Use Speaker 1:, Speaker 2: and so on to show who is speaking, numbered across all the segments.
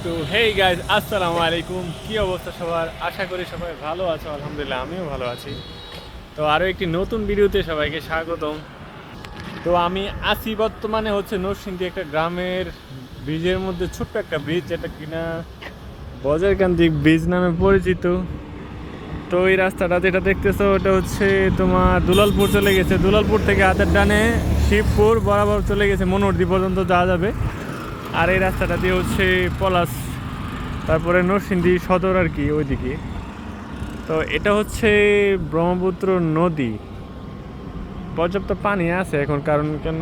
Speaker 1: তো hey guys, আসসালামু আলাইকুম। কি অবস্থা সবার? আশা করি সবাই ভালো আছো। আলহামদুলিল্লাহ, আমিও ভালো আছি। তো আরও একটি নতুন ভিডিওতে সবাইকে স্বাগতম। তো আমি আছি বর্তমানে নরসিংদী একটা গ্রামের ব্রিজের মধ্যে, ছোট্ট একটা ব্রিজ যেটা কিনা বজ্রকান্তি ব্রিজ নামে পরিচিত। তো এই রাস্তাটা যেটা দেখতেছো ওটা তোমার দুলালপুর চলে গেছে। দুলালপুর থেকে হাতের ডানে শিবপুর বরাবর চলে গেছে, মনোহরদী পর্যন্ত যাওয়া যাবে। আর এই রাস্তাটা দিয়ে পলাশ, তারপরে নরসিংদী সদর আর কি ওইদিকে। তো এটা ব্রহ্মপুত্র নদী। পর্যাপ্ত পানি আছে এখন, কারণ কেন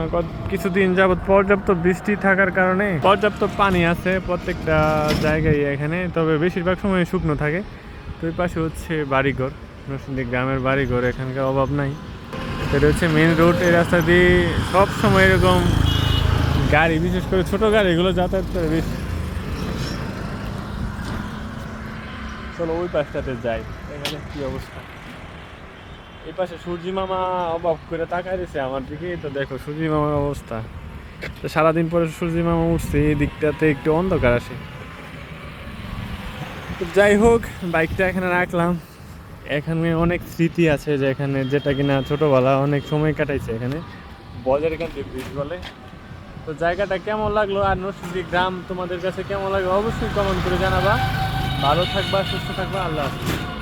Speaker 1: কিছুদিন যাবৎ পর্যাপ্ত বৃষ্টি থাকার কারণে পর্যাপ্ত পানি আছে প্রত্যেকটা জায়গায় এখানে। তবে বেশিরভাগ সময় শুকনো থাকে। তো এই পাশে বাড়িঘর, নরসিংদী গ্রামের বাড়িঘর, এখানকার অভাব নাই। এটা মেন রোড। এই রাস্তা দিয়ে সব সময় এরকম গাড়ি, বিশেষ করে ছোট গাড়িগুলো যাতায়াত করে বেশি। চলো ওই পাশটাতে যাই, এখানে কি অবস্থা। এই পাশে সূর্যি মামা অবাক করে তাকায় দিছে আমার দিকে। তো দেখো সূর্যি মামার অবস্থা। তো সারাদিন পরে সূর্যি মামা উঠছে, এই দিকটাতে একটু অন্ধকার আসে। তো যাই হোক, বাইকটা এখানে রাখলাম। এখানে অনেক স্মৃতি আছে, যে এখানে যেটা কিনা ছোটবেলা অনেক সময় কাটাইছে এখানে। বজ্রকান্তি ব্রিজ বলে। তো জায়গাটা কেমন লাগলো আর নরসিংদী গ্রাম তোমাদের কাছে কেমন লাগলো অবশ্যই কমেন্ট করে জানাবা। ভালো থাকবা, সুস্থ থাকবা, আল্লাহ হাফেজ।